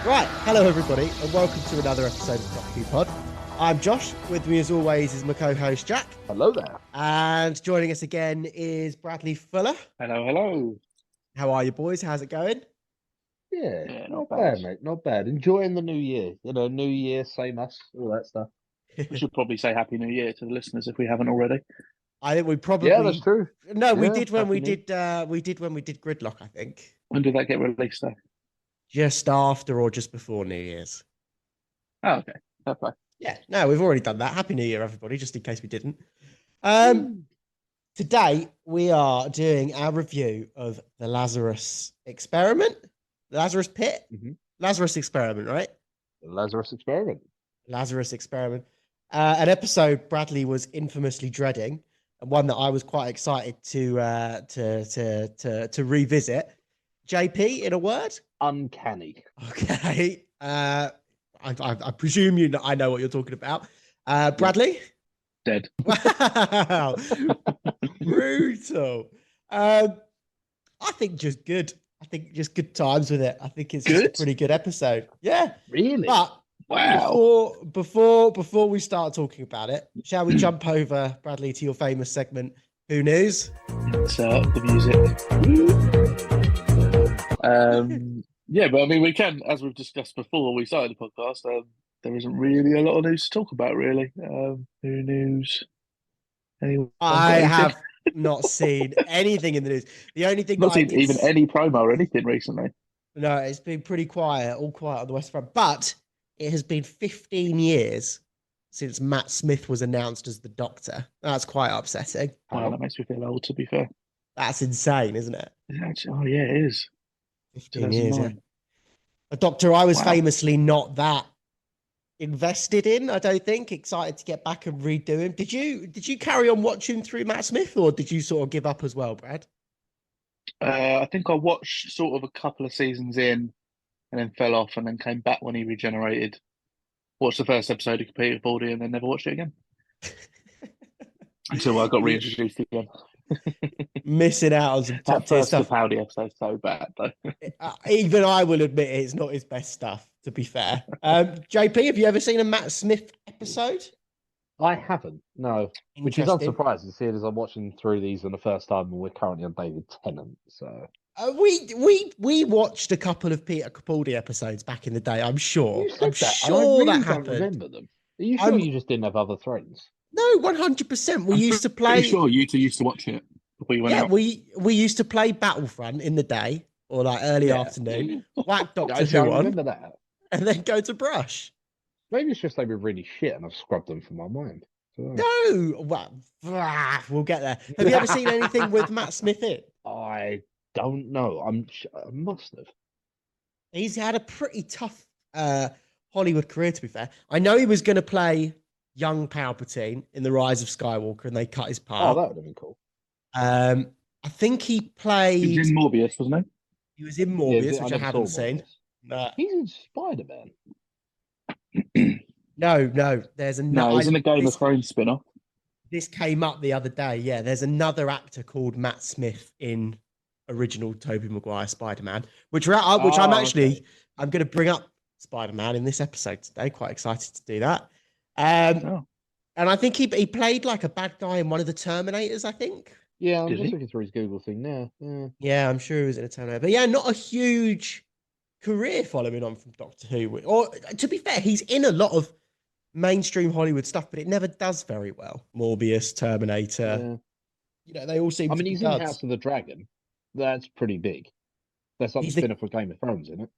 Right, hello everybody, and welcome to another episode of Doctor Who Pod. I'm Josh. With me, as always, is my co-host Jack, Hello there. and joining us again is Bradley Fuller. Hello, hello. How are you, boys? How's it going? Yeah, Yeah, not not bad, bad. mate. Not bad. Enjoying the new year. New year, same us, all that stuff. We should probably say Happy New Year to the listeners if we haven't already. I think we probably Yeah, that's true. no, we Yeah, did when Happy we New- did when we did Gridlock. I think When did that get released, though? just after or just before New Year's. Oh, okay. Fair play. Yeah, no, we've already done that. Happy New Year, everybody! Just in case we didn't. Today we are doing our review of the Lazarus Experiment, the Lazarus Pit, Lazarus Experiment, right? The Lazarus Experiment. Lazarus Experiment, an episode Bradley was infamously dreading, and one that I was quite excited to revisit. JP, in a word, Uncanny. okay. I presume I know what you're talking about. Bradley, Dead. wow, brutal. I think just good. I think just good times with it. I think it's just a Good? pretty good episode. Yeah, Really? but Wow. before we start talking about it, shall we jump over, Bradley, to your famous segment, Who News? Insert the music. Yeah, but I mean, we can, as we've discussed before we started the podcast, there isn't really a lot of news to talk about, really. Who news? Anyone got I anything? have not seen anything in the news. The only thing Not that I seen did even any promo or anything recently. No, it's been pretty quiet, all quiet on the West Front. But it has been 15 years since Matt Smith was announced as the Doctor. That's quite upsetting. Wow, that makes me feel old, to be fair. That's insane, isn't it? Oh, yeah, it is. 15 years, yeah. 2009. A Doctor I was Wow. famously not that invested in, I don't think. Excited to get back and redo him. Did you carry on watching through Matt Smith, or did you sort of give up as well, Brad? I think I watched sort of a couple of seasons in and then fell off and then came back when he regenerated. Watched the first episode of Peter Capaldi and then never watched it again. Until I got reintroduced again. Missing out on some top That tier first stuff. Capaldi episode's so bad, though. Even I will admit it's not his best stuff, to be fair. JP, have you ever seen a Matt Smith episode? I haven't, no. Which is Interesting. unsurprising, seeing as I'm watching through these for the first time and we're currently on David Tennant, so... We watched a couple of Peter Capaldi episodes back in the day. I'm sure. You said I'm that, sure and I really that don't happened. remember them. Are you sure you just didn't have other friends? No, 100%. We used to play. Pretty sure you two used to watch it before you went out. we used to play Battlefront in the day or like early afternoon. Whack Doctor I Who on, remember that. and then go to brush. Maybe it's just they were really shit and I've scrubbed them from my mind. So... No, well, we'll get there. Have you ever seen anything with Matt Smith in? I don't know. I must have. He's had a pretty tough Hollywood career, to be fair. I know he was going to play young Palpatine in The Rise of Skywalker, and they cut his Oh, part. that would have been cool. I think he played. He was in Morbius, wasn't he? He was in Morbius, Yeah, which I never haven't saw seen. Morbius. He's in Spider-Man. No. There's another. No, he's in the Game of Thrones spin-off. This came up the other day. Yeah, there's another actor called Matt Smith in original Tobey Maguire Spider-Man, which I'm okay. I'm going to bring up Spider-Man in this episode today. Quite excited to do that. And I think he played like a bad guy in one of the Terminators, I think. Yeah, I'm Did just he? looking through his Google thing now. Yeah. Yeah, I'm sure he was in a Terminator. But yeah, not a huge career following on from Doctor Who. Or to be fair, he's in a lot of mainstream Hollywood stuff, but it never does very well. Morbius, Terminator. Yeah. They all seem to be he's in duds. House of the Dragon. That's pretty big. That's like the spin-off of Game of Thrones, isn't it?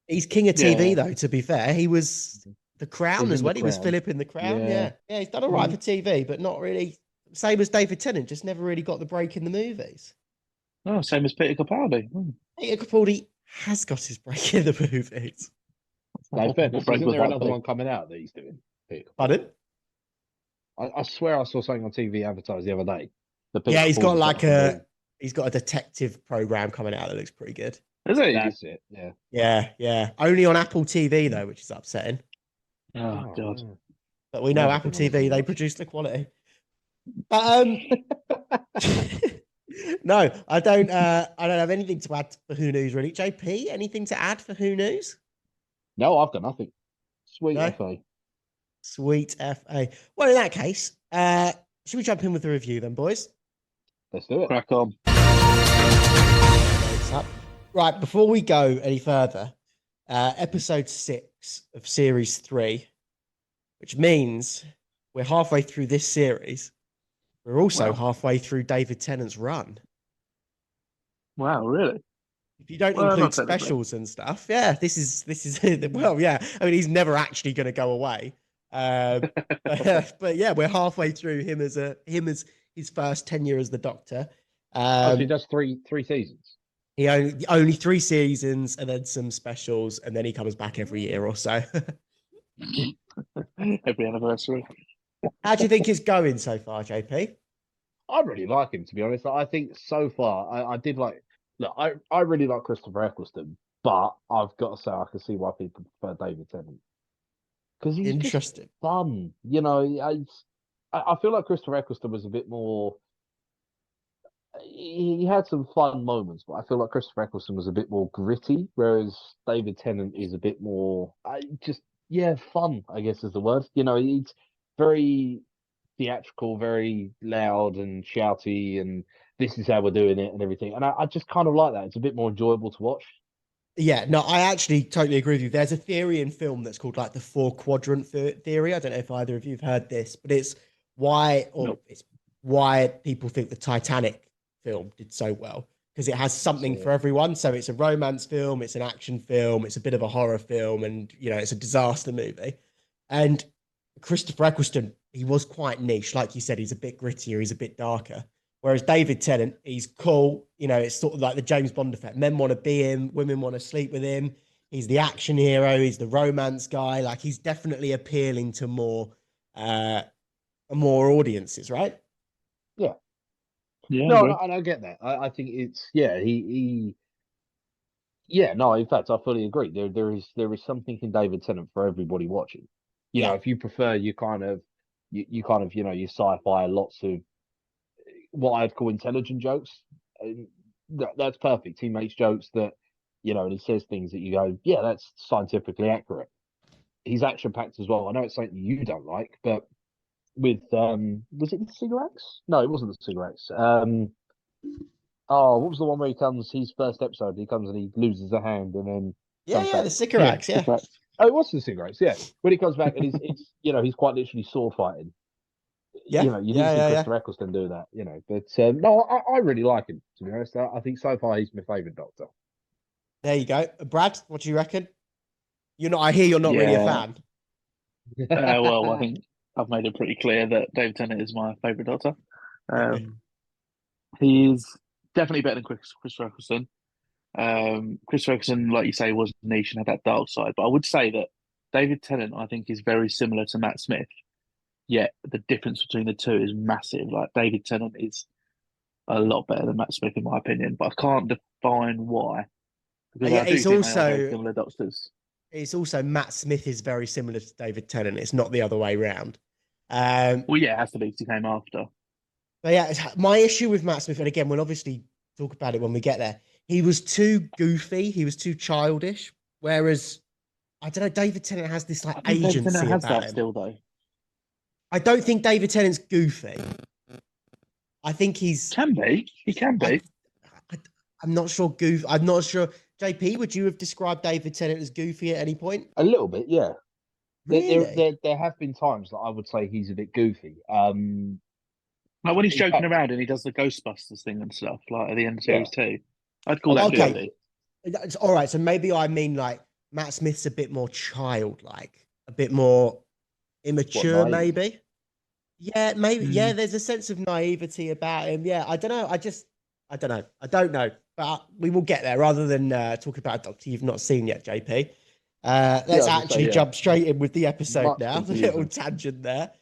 He's king of TV, Yeah. though, to be fair. He was The Crown He's as in well. The He was Crown. Philip in The Crown. Yeah. He's done all right for TV, but not really. Same as David Tennant, just never really got the break in the movies. Oh, same as Peter Capaldi. Peter Capaldi has got his break in the movies. No, fairness. break Isn't was there that another big? one coming out that he's doing? Peter Capaldi? Pardon? I swear I saw something on TV advertised the other day. Yeah, he's got Capaldi's like a he's got a detective program coming out that looks pretty good. Is he? That's it. Yeah. Yeah. Only on Apple TV though, which is upsetting. Oh, God. yeah. But we know Never Apple been one of TV, they those. produce the quality. But no, I don't have anything to add for Who News really. JP, anything to add for Who News? No, I've got nothing. Sweet No? FA. Sweet FA. Well, in that case, should we jump in with the review then, boys? Let's do it. Crack on. Right, before we go any further, episode 6 of series 3, which means we're halfway through this series. We're also halfway through David Tennant's run. Wow, really? If you don't Well, include not technically. specials and stuff, yeah, this is well, yeah. I mean, he's never actually going to go away. But yeah, we're halfway through him as his first tenure as the Doctor. So he does three seasons. He only 3 seasons and then some specials, and then he comes back every year or so. Every anniversary. How do you think it's going so far, JP? I really like him, to be honest. I think so far, I did like. Look, I really like Christopher Eccleston, but I've got to say I can see why people prefer David Tennant because he's Interesting. just fun. You know, I feel like Christopher Eccleston was a bit more. He had some fun moments, but I feel like Christopher Eccleston was a bit more gritty, whereas David Tennant is a bit more fun, I guess is the word. You know, it's very theatrical, very loud and shouty, and this is how we're doing it and everything. And I just kind of like that. It's a bit more enjoyable to watch. Yeah, no, I actually totally agree with you. There's a theory in film that's called like the 4-quadrant theory. I don't know if either of you have heard this, but it's why people think the Titanic film did so well because it has something for everyone. So it's a romance film, it's an action film, it's a bit of a horror film, and it's a disaster movie. And Christopher Eccleston, he was quite niche, like you said. He's a bit grittier, he's a bit darker. Whereas David Tennant, he's cool. It's sort of like the James Bond effect. Men want to be him, women want to sleep with him. He's the action hero, he's the romance guy. Like he's definitely appealing to more audiences, right? Yeah. Yeah. No, and I get that. I think it's he no, in fact I fully agree. There is something in David Tennant for everybody watching. You know, if you prefer you kind of your sci-fi, lots of what I'd call intelligent jokes. That's perfect. He makes jokes that, and he says things that you go, yeah, that's scientifically accurate. He's action packed as well. I know it's something you don't like, but with was it the cigarettes? No, it wasn't the cigarettes. What was the one where he comes? His first episode, he comes and he loses a hand, and then the cigarettes. Yeah. Oh, it was the cigarettes. Yeah, when he comes back and it's he's quite literally sword fighting. Yeah. You didn't see Christopher Eccleston do that, But no, I really like him, to be honest. I think so far he's my favourite Doctor. There you go. Brad, what do you reckon? I hear you're not really a fan. Well, I think I've made it pretty clear that David Tennant is my favourite Doctor. He's definitely better than Christopher Eccleston. Christopher Eccleston, like you say, was niche and had that dark side. But I would say that David Tennant, I think, is very similar to Matt Smith. Yet the difference between the two is massive. Like David Tennant is a lot better than Matt Smith, in my opinion. But I can't define why. Because I do think they are very similar Doctors. It's also Matt Smith is very similar to David Tennant. It's not the other way around. Well, yeah, it has to be because he came after. But yeah, my issue with Matt Smith, and again, we'll obviously talk about it when we get there. He was too goofy. He was too childish. Whereas, I don't know, David Tennant has this like agency David Tennant has about that him. still, though. I don't think David Tennant's goofy. I think he's can be. He can be. I'm not sure. I'm not sure. JP, would you have described David Tennant as goofy at any point? A little bit, yeah. Really? There have been times that I would say he's a bit goofy. Like when he's joking around and he does the Ghostbusters thing and stuff, like at the end of series 2. I'd call that goofy. All right, so maybe I mean like Matt Smith's a bit more childlike, a bit more immature, maybe. Yeah, maybe. Yeah, there's a sense of naivety about him. Yeah, I don't know. I don't know. But we will get there. Rather than talk about a Doctor you've not seen yet, JP. Let's actually jump straight in with the episode now. The little tangent there.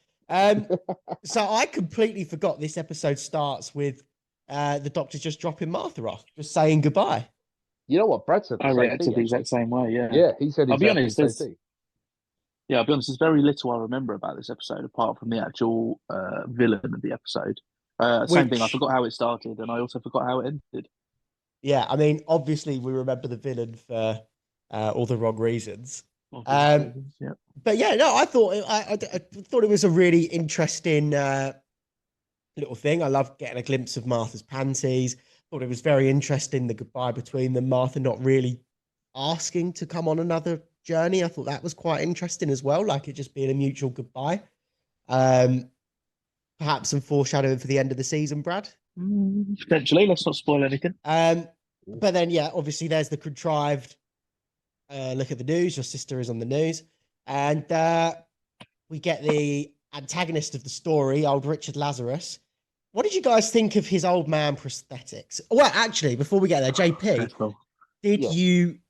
So I completely forgot this episode starts with the Doctor just dropping Martha off, just saying goodbye. You know what? Brad said I reacted the exact same way, yeah. Yeah, he said I'll be honest, the same thing. Yeah, I'll be honest, there's very little I remember about this episode apart from the actual villain of the episode. Same thing, I forgot how it started and I also forgot how it ended. Yeah, I mean, obviously we remember the villain for all the wrong reasons. Yeah. But yeah, no, I thought I thought it was a really interesting little thing. I loved getting a glimpse of Martha's panties. Thought it was very interesting, the goodbye between them. Martha not really asking to come on another journey. I thought that was quite interesting as well, like it just being a mutual goodbye. Perhaps some foreshadowing for the end of the season, Brad. Potentially, let's not spoil anything. But then, yeah, obviously there's the contrived look at the news. Your sister is on the news. And we get the antagonist of the story, old Richard Lazarus. What did you guys think of his old man prosthetics? Well, actually, before we get there, JP, Cool. did you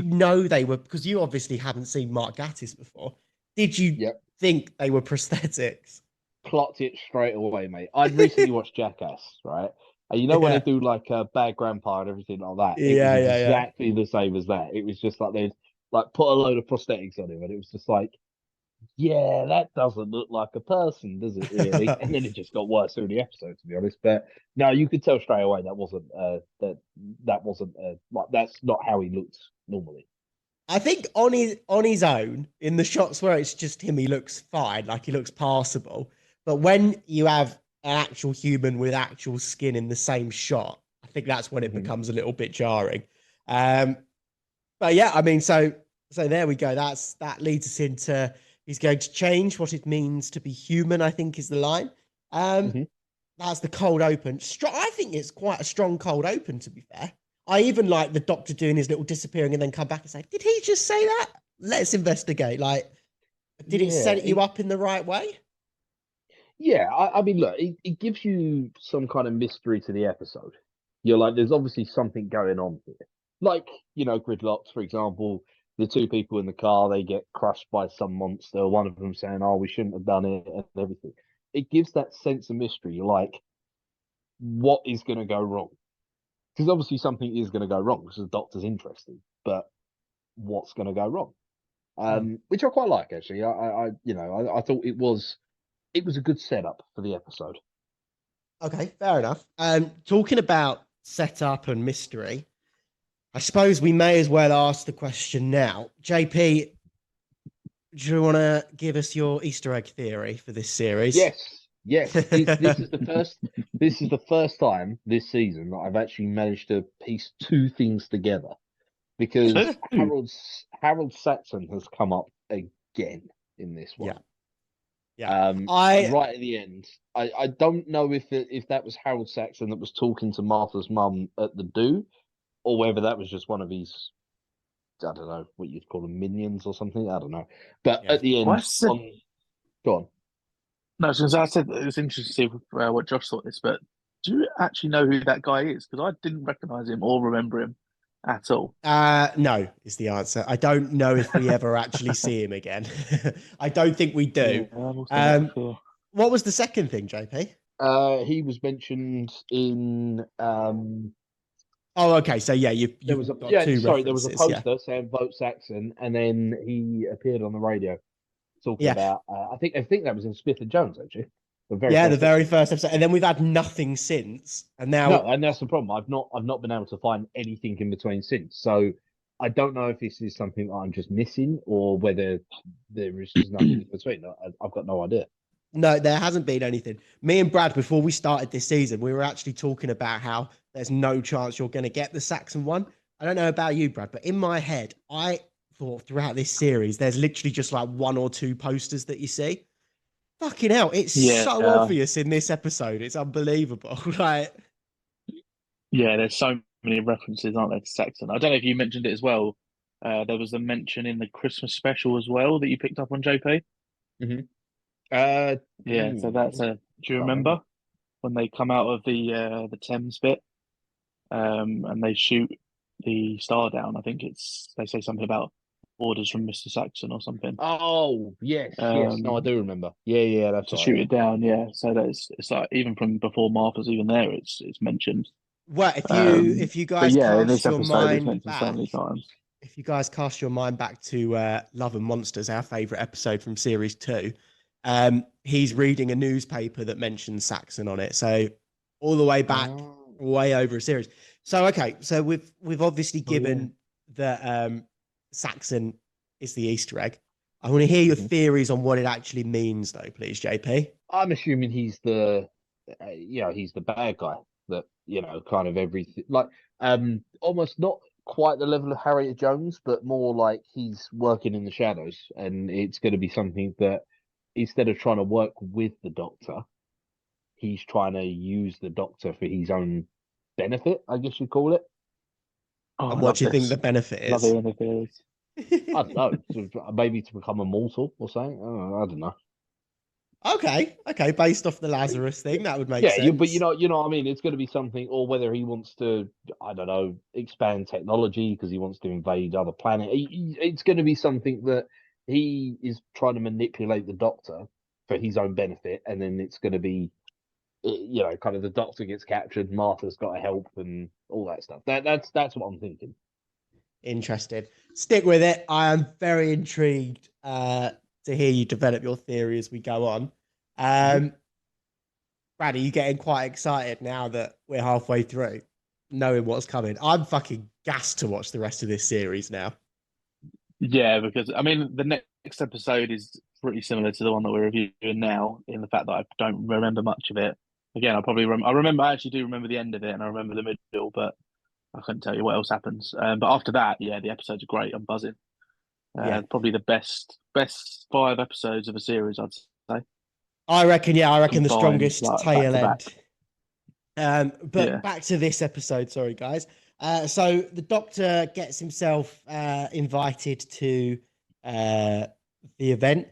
know they were, because you obviously haven't seen Mark Gatiss before, did you think they were prosthetics? Clocked it straight away, mate. I'd recently watched Jackass, right? And you know when they do like a bad grandpa and everything like that? It was exactly the same as that. It was just like they'd like put a load of prosthetics on him, and it was just like, yeah, that doesn't look like a person, does it really? And then it just got worse through the episode, to be honest. But no, you could tell straight away that wasn't like that's not how he looked normally. I think on his own, in the shots where it's just him, he looks fine, like he looks passable. But when you have an actual human with actual skin in the same shot, I think that's when it becomes a little bit jarring. But yeah, I mean, so there we go. That leads us into he's going to change what it means to be human, I think is the line. That's the cold open. I think it's quite a strong cold open, to be fair. I even like the doctor doing his little disappearing and then come back and say, did he just say that? Let's investigate. Like, did it set you up in the right way? Yeah, I mean, look, it gives you some kind of mystery to the episode. You're like, there's obviously something going on here. Like, Gridlocks, for example, the two people in the car, they get crushed by some monster. One of them saying, oh, we shouldn't have done it and everything. It gives that sense of mystery. You're like, what is going to go wrong? Because obviously something is going to go wrong because the doctor's interested, but what's going to go wrong? Which I quite like, actually. I thought it was a good setup for the episode. Okay, fair enough. Talking about setup and mystery, I suppose we may as well ask the question now. JP, do you want to give us your Easter egg theory for this series? Yes. This is the first time this season that I've actually managed to piece two things together, because Harold Saxon has come up again in this one. Yeah. Right at the end. I don't know if that was Harold Saxon that was talking to Martha's mum at the do, or whether that was just one of his, I don't know what you'd call them, minions or something. I don't know. But at the end, go on. No, since I said it was interesting to see what Josh thought of this, but do you actually know who that guy is? Because I didn't recognize him or remember him at all. No, is the answer. I don't know if we ever actually see him again. I don't think we do. Yeah, what was the second thing, JP? He was mentioned in. Oh, okay. So yeah, there was a poster saying "Vote Saxon," and then he appeared on the radio talking about. I think that was in Smith and Jones, actually. The very first episode, and then we've had nothing since. And now, no, and that's the problem. I've not been able to find anything in between since. So I don't know if this is something I'm just missing, or whether there is just nothing in between. I've got no idea. No, there hasn't been anything. Me and Brad, before we started this season, we were actually talking about how there's no chance you're going to get the Saxon one. I don't know about you, Brad, but in my head, I thought throughout this series, there's literally just like one or two posters that you see. Fucking hell, it's so obvious in this episode. It's unbelievable. Right? Yeah, there's so many references, aren't there, to Saxon? I don't know if you mentioned it as well. There was a mention in the Christmas special as well that you picked up on, JP. So that's do you remember when they come out of the Thames bit, and they shoot the star down? I think they say something about orders from Mr. Saxon or something. Oh yes. No, I do remember. Yeah, that's to shoot it down. Yeah, so it's like even from before Martha's even there, it's mentioned. Well, if you guys cast your mind back, so many times. If you guys cast your mind back to Love and Monsters, our favourite episode from series 2, he's reading a newspaper that mentions Saxon on it. So all the way back, way over a series. So okay, so we've obviously given that Saxon is the Easter egg. I want to hear your theories on what it actually means, though, please, JP. I'm assuming he's the, he's the bad guy that, kind of everything, like, almost not quite the level of Harriet Jones, but more like he's working in the shadows, and it's going to be something that instead of trying to work with the Doctor, he's trying to use the Doctor for his own benefit, I guess you'd call it. Oh, And what do you think the benefit is? Love hearing the theories. I don't know, maybe to become immortal or something. I don't know. Okay, based off the Lazarus thing, that would make sense. Yeah, but you know what I mean. It's going to be something, or whether he wants to, I don't know, expand technology because he wants to invade other planets. It's going to be something that he is trying to manipulate the Doctor for his own benefit, and then it's going to be, kind of the Doctor gets captured, Martha's got to help, and all that stuff. That's what I'm thinking. Interested. Stick with it. I am very intrigued to hear you develop your theory as we go on. Brad, are you getting quite excited now that we're halfway through, knowing what's coming? I'm fucking gassed to watch the rest of this series now. Yeah, because I mean, the next episode is pretty similar to the one that we're reviewing now, in the fact that I don't remember much of it. Again, I actually do remember the end of it, and I remember the middle, but I couldn't tell you what else happens. But after that, yeah, the episodes are great. I'm buzzing. Probably the best 5 episodes of a series, I'd say. I reckon the strongest like, tail end. But Yeah. back to this episode, sorry guys. So the Doctor gets himself invited to the event.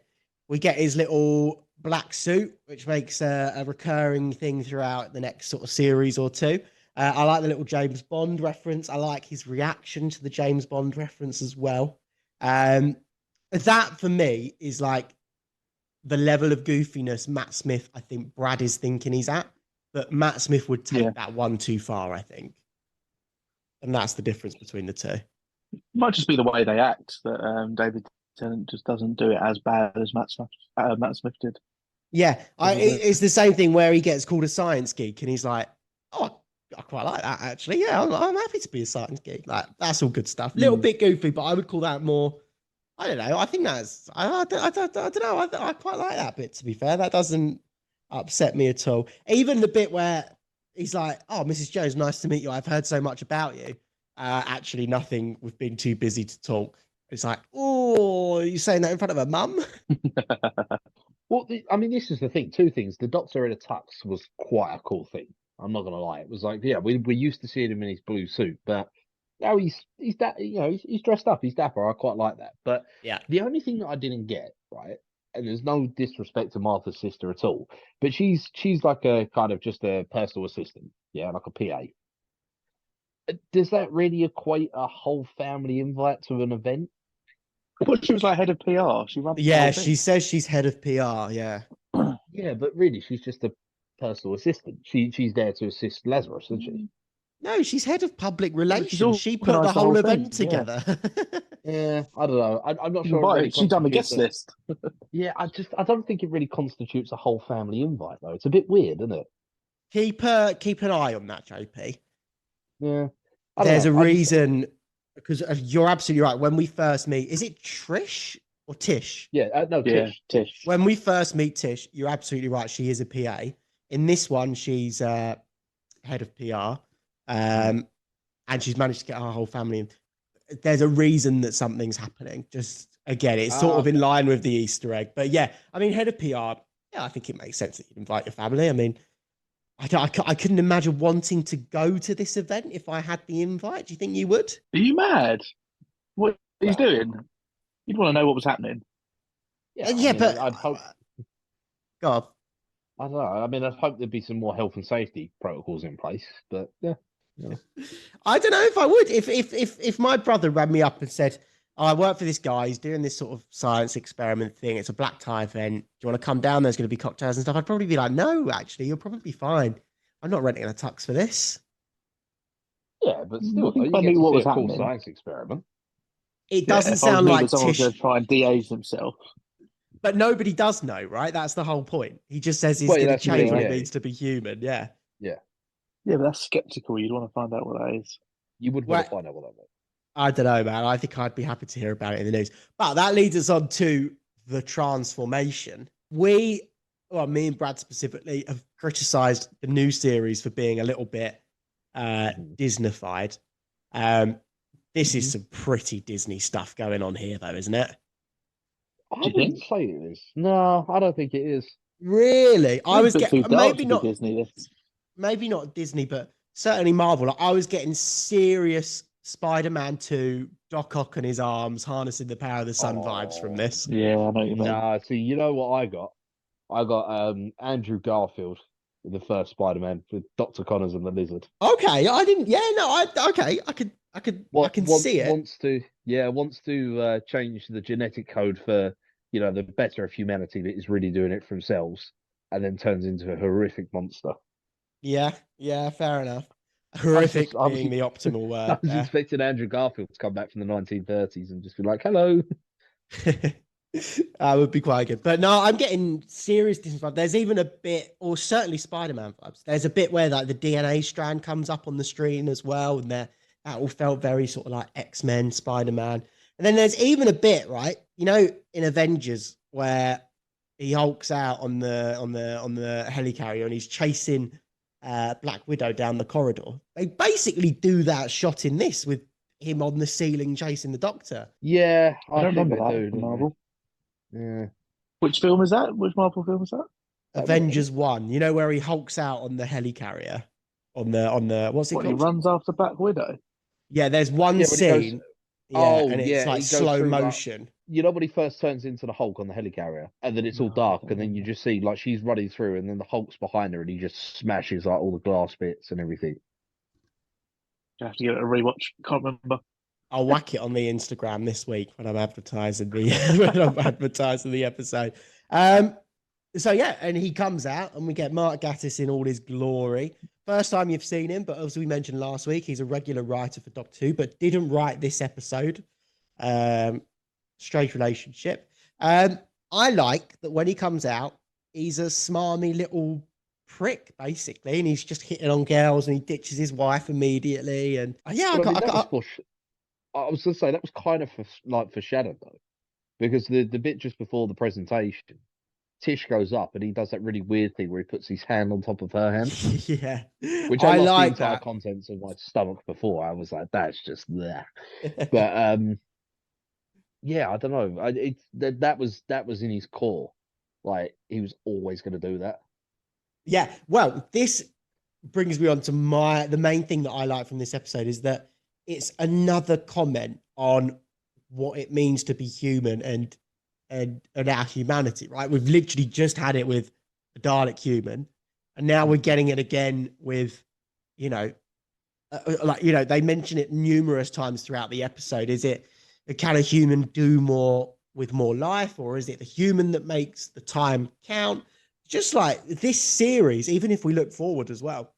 We get his little black suit, which makes a recurring thing throughout the next sort of series or two. I like the little James Bond reference. I like his reaction to the James Bond reference as well. That for me is like the level of goofiness Matt Smith, I think Brad is thinking he's at, but Matt Smith would take that one too far, I think. And that's the difference between the two. It might just be the way they act that David Tennant just doesn't do it as bad as Matt Smith did. Yeah, it's the same thing where he gets called a science geek and he's like, oh, I quite like that, actually. Yeah, I'm happy to be a science geek. Like, that's all good stuff. Little bit goofy, but I would call that more, I don't know. I think that's, I don't know. I quite like that bit, to be fair. That doesn't upset me at all. Even the bit where he's like, oh, Mrs. Jones, nice to meet you. I've heard so much about you. Actually, nothing. We've been too busy to talk. It's like, oh, are you saying that in front of a mum? Well, I mean, this is the thing. 2 things. The Doctor in a tux was quite a cool thing. I'm not gonna lie. It was like, yeah, we're used to seeing him in his blue suit, but now he's he's dressed up. He's dapper. I quite like that. But yeah, the only thing that I didn't get, right, and there's no disrespect to Martha's sister at all, but she's like a kind of just a personal assistant, yeah, like a PA. Does that really equate a whole family invite to an event? I thought she was like head of PR. She runs. Yeah, she says she's head of PR. Yeah. Yeah, but really, she's just a personal assistant. She's there to assist Lazarus, isn't she? No, she's head of public relations. She put the organised whole thing, event together. Yeah, I don't know. I'm not sure. Really She done the guest list. Yeah, I don't think it really constitutes a whole family invite though. It's a bit weird, isn't it? Keep an eye on that, JP. Yeah. There's a reason, because you're absolutely right. When we first meet, is it Trish or Tish? Yeah, no, Tish. Tish. When we first meet Tish, you're absolutely right. She is a PA. In this one, she's head of PR, and she's managed to get her whole family in. There's a reason that something's happening. Just again, it's sort of in line with the Easter egg. But yeah, I mean, head of PR. Yeah, I think it makes sense that you'd invite your family. I mean, I couldn't imagine wanting to go to this event if I had the invite. Do you think you would? Are you mad? What he's doing? You'd want to know what was happening. Yeah, but I'd hope. God, I don't know. I mean, I'd hope there'd be some more health and safety protocols in place. But yeah. I don't know if I would. If my brother rang me up and said, oh, I work for this guy, he's doing this sort of science experiment thing, it's a black tie event, do you want to come down? There's going to be cocktails and stuff. I'd probably be like, no, actually, you'll probably be fine. I'm not renting a tux for this. Yeah, but still, I you get to what see was a cool happening. Science experiment. It doesn't sound like someone's Tish, going to try and de-age himself. but nobody does know, right? That's the whole point. He just says he's going to change what it means to be human. Yeah. Yeah, but that's skeptical. You'd want to find out what that is. You would want to find out what that is. I don't know, man. I think I'd be happy to hear about it in the news. But that leads us on to the transformation. Me and Brad specifically, have criticized the new series for being a little bit Disneyfied. This is some pretty Disney stuff going on here, though, isn't it? I Do you wouldn't think? say it is. No, I don't think it is. Really? I It's was a bit too getting dark to be Disney. This. maybe not Disney, but certainly Marvel. Like, I was getting serious Spider-Man 2, Doc Ock and his arms harnessing the power of the sun vibes from Oh, this. Yeah, I know what you mean. nah. See, you know what I got? I got Andrew Garfield in the first Spider-Man with Dr. Connors and the Lizard. Okay, I didn't. Yeah, no, I can see it. Wants to change the genetic code for the better of humanity that is really doing it for themselves, and then turns into a horrific monster. Yeah, fair enough. I was Horrific being the optimal I word was there. expecting Andrew Garfield to come back from the 1930s and just be like, "Hello." That would be quite good. But no, I'm getting serious Disney vibes. There's even a bit, or certainly Spider-Man vibes. There's a bit where like the DNA strand comes up on the screen as well, and that all felt very sort of like X-Men, Spider-Man. And then there's even a bit, right? In Avengers where he hulks out on the helicarrier and he's chasing Black Widow down the corridor. They basically do that shot in this with him on the ceiling chasing the Doctor. Yeah, I don't think remember they that do, from don't Marvel. they? Yeah. Which film is that? Which Marvel film is that? Avengers 1, where he hulks out on the helicarrier on the what's it What, he called? runs after Black Widow? Yeah, there's one Yeah, when he goes, scene. Yeah, oh and it's yeah, like he goes slow through like motion. when he first turns into the Hulk on the helicarrier, and then it's all No, I dark, don't and then you remember. just see like she's running through, and then the Hulk's behind her, and he just smashes like all the glass bits and everything. You have to give it a rewatch. Can't remember. I'll whack it on the Instagram this week when I'm advertising the when I'm advertising the episode. So yeah, and he comes out, and we get Mark Gatiss in all his glory. First time you've seen him, but as we mentioned last week, he's a regular writer for Doctor Who, but didn't write this episode. Strange relationship. I like that when he comes out, he's a smarmy little prick, basically, and he's just hitting on girls, and he ditches his wife immediately. And yeah, But I mean, that was I was going to say that was kind of foreshadowed though, because the bit just before the presentation, Tish goes up and he does that really weird thing where he puts his hand on top of her hand, yeah, which I I lost the like entire that. contents of my stomach before. I was like, that's just there. But yeah, I don't know. That was in his core. Like he was always going to do that. Yeah, well, this brings me on to the main thing that I like from this episode is that it's another comment on what it means to be human and our humanity, right? We've literally just had it with the Dalek human, and now we're getting it again with, they mention it numerous times throughout the episode. Is it, can a human do more with more life, or is it the human that makes the time count? Just like this series, even if we look forward as well,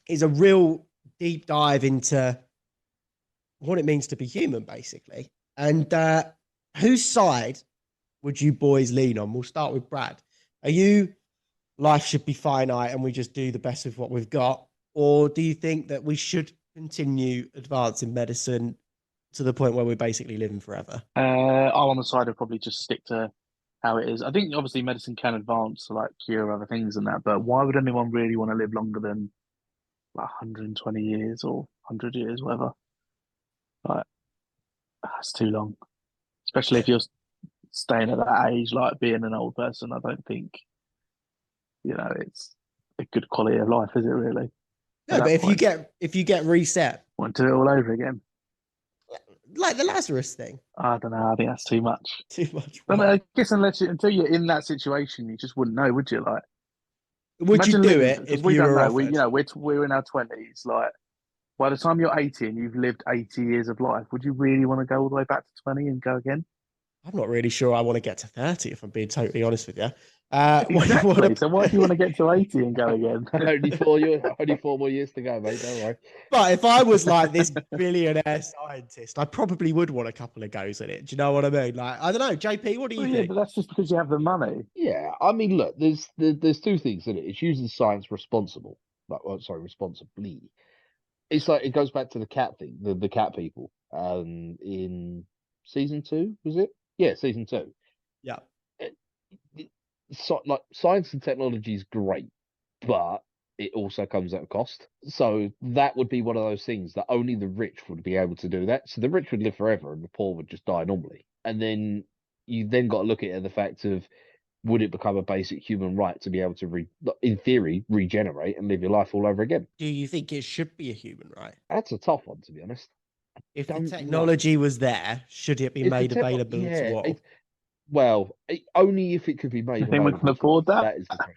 is a real deep dive into what it means to be human, basically. And whose side would you boys lean on? We'll start with Brad. Are you life should be finite and we just do the best with what we've got? Or do you think that we should continue advancing medicine to the point where we're basically living forever? I'm on the side of probably just stick to how it is. I think obviously medicine can advance to like cure other things and that, but why would anyone really want to live longer than like 120 years or 100 years, whatever? Like, that's too long. Especially if you're staying at that age, like being an old person. I don't think, it's a good quality of life, is it really? At No, but that if you point, get reset, want to do it all over again. like the Lazarus thing, I don't know. I think that's too much. too much. I mean, I guess until you're in that situation, you just wouldn't know, would you? Like, Would you imagine do living it because if we you don't were know. offered? We're in our 20s. Like, by the time you're 80 and you've lived 80 years of life, would you really want to go all the way back to 20 and go again? I'm not really sure I want to get to 30, if I'm being totally honest with you. Exactly. So why do you want to get to 80 and go again? only 4 more years to go, mate. Don't worry. But if I was like this billionaire scientist, I probably would want a couple of goes at it. Do you know what I mean? Like, I don't know, JP, what do you Well, yeah, think? but that's just because you have the money. Yeah, I mean, look, there's two things in it. It's using science responsibly. It's like it goes back to the cat thing, the cat people. in season 2, was it? Yeah, season 2. Yeah. So, like, science and technology is great, but it also comes at a cost. So that would be one of those things that only the rich would be able to do that. So the rich would live forever and the poor would just die normally. And then you then got to look at the fact of, would it become a basic human right to be able to, in theory, regenerate and live your life all over again? Do you think it should be a human right? That's a tough one, to be honest. If the Don't know. technology was there, should it be made available to all? Well, only if it could be made I think we available can to all. afford that. That is the thing.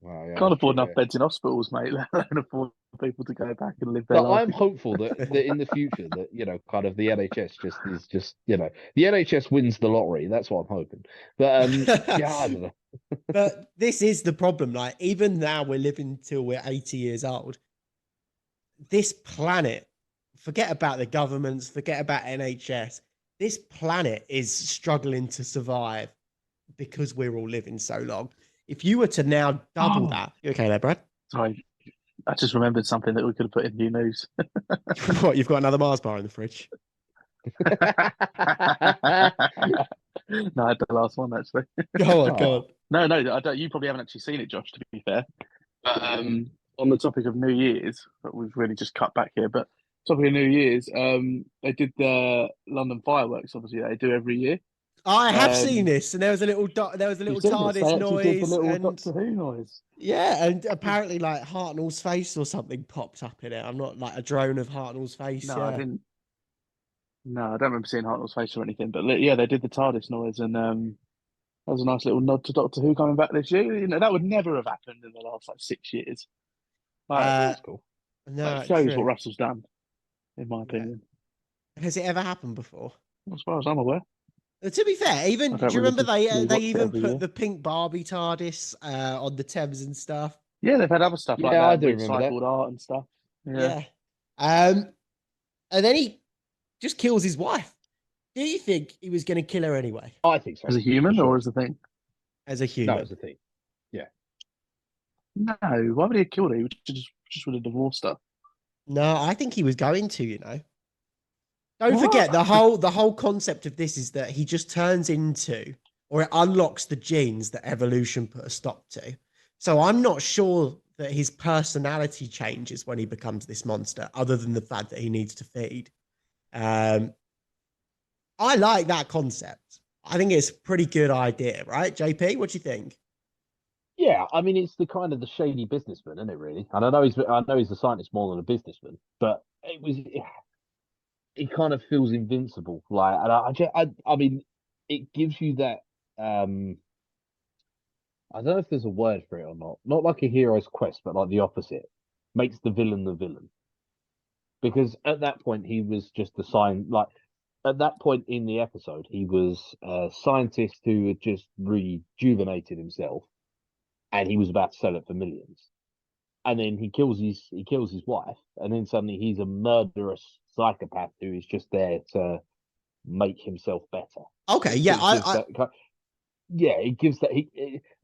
Well, yeah, Can't afford true, enough beds in hospitals, mate. Let alone afford people to go back and live their But life. I'm hopeful that in the future that kind of the NHS is the NHS wins the lottery. That's what I'm hoping. But yeah, I don't know. But this is the problem. Like, even now we're living till we're 80 years old. This planet, forget about the governments, forget about NHS. This planet is struggling to survive because we're all living so long. If you were to now double that, you okay there, Brad? Sorry, I just remembered something that we could have put in new news. What, you've got another Mars bar in the fridge? No, I had the last one actually. Go on, go on. No, I don't. You probably haven't actually seen it, Josh. To be fair, but on the topic of New Year's, but we've really just cut back here. But topic of New Year's, they did the London fireworks. Obviously, they do every year. I have seen this, and there was a little TARDIS They actually noise, did the little and Doctor Who noise. yeah, and apparently like Hartnell's face or something popped up in it. I'm not like a drone of Hartnell's face. No, yeah. I didn't. No, I don't remember seeing Hartnell's face or anything. But yeah, they did the TARDIS noise, and that was a nice little nod to Doctor Who coming back this year. You know, that would never have happened in the last 6 years. That's cool. No, that shows true. what Russell's done, in my opinion. Has it ever happened before? As far as I'm aware. To be fair, even I do don't you really remember really they watch it even every put year. the pink Barbie TARDIS on the Thames and stuff? Yeah, they've had other stuff like Yeah, that, I do remember that. recycled art and stuff. Yeah. And then he just kills his wife. Do you think he was going to kill her anyway? I think so. As a human for sure. or as a thing? As a human. No, as a thing. Yeah. No, why would he have killed her? He just would have divorced her. No, I think he was going to, you know. Don't What? forget the whole concept of this is that he just turns into, or it unlocks the genes that evolution put a stop to. So I'm not sure that his personality changes when he becomes this monster, other than the fact that he needs to feed. I like that concept. I think it's a pretty good idea, right? JP, what do you think? Yeah, I mean, it's the kind of the shady businessman, isn't it? Really, and I know he's a scientist more than a businessman, but it kind of feels invincible. Like, and I mean, it gives you that. I don't know if there's a word for it or not. Not like a hero's quest, but like the opposite. Makes the villain, because at that point he was just the sign. Like at that point in the episode, he was a scientist who had just rejuvenated himself, and he was about to sell it for millions. And then he kills his wife, and then suddenly he's a murderous psychopath who is just there to make himself better. Okay, yeah, it gives that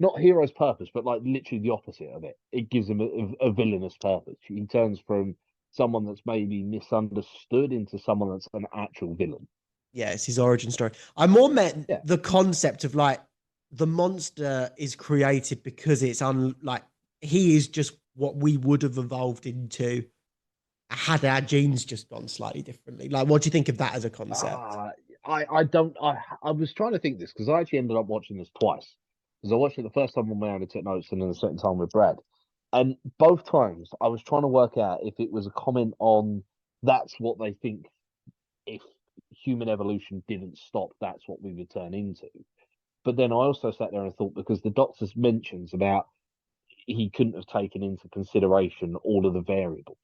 not hero's purpose, but like literally the opposite of it. It gives him a villainous purpose. He turns from someone that's maybe misunderstood into someone that's an actual villain. Yeah, it's his origin story. I more meant the concept of like the monster is created because it's like he is just what we would have evolved into had our genes just gone slightly differently. Like, what do you think of that as a concept? I don't. I was trying to think this because I actually ended up watching this twice. Because I watched it the first time on my own and took notes, and then the second time with Brad. And both times I was trying to work out if it was a comment on that's what they think if human evolution didn't stop, that's what we would turn into. But then I also sat there and thought, because the doctor's mentions about he couldn't have taken into consideration all of the variables.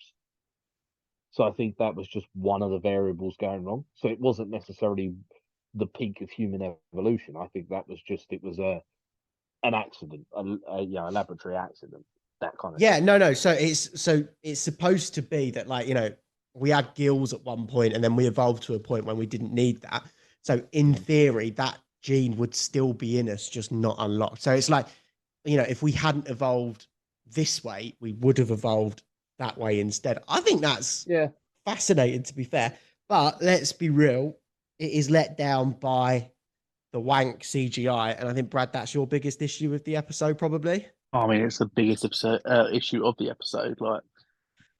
So I think that was just one of the variables going wrong. So it wasn't necessarily the peak of human evolution. I think that was just, it was an accident, a laboratory accident, that kind of thing. No. So it's supposed to be that, like, you know, we had gills at one point and then we evolved to a point when we didn't need that. So in theory, that gene would still be in us, just not unlocked. So it's like, you know, if we hadn't evolved this way, we would have evolved that way instead. I think that's fascinating, to be fair. But let's be real, it is let down by the wank CGI, and I think Brad, that's your biggest issue with the episode, probably. I mean, it's the biggest issue of the episode. Like,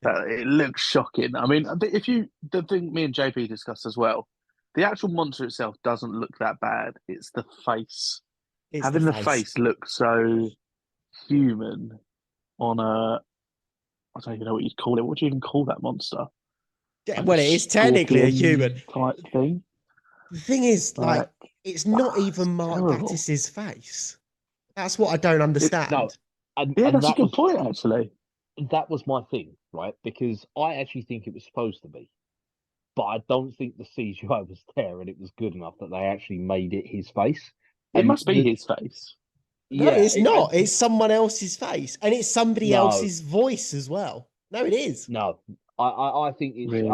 it looks shocking. I mean, the thing me and JP discussed as well, the actual monster itself doesn't look that bad. It's the face. It's Having the the face look so human on I don't even know what you'd call it. What do you even call that monster? Like Well, a it is technically a human. type thing. The thing is, like, it's not even it's Mark terrible. Gatiss's face. That's what I don't understand. No, and that's a that good point, actually. That was my thing, right? Because I actually think it was supposed to be, but I don't think the CGI was there and it was good enough that they actually made it his face. It And must be his face. No, it's not. It's someone else's face, and it's somebody else's voice as well. No, it is. No, I think it's. Really?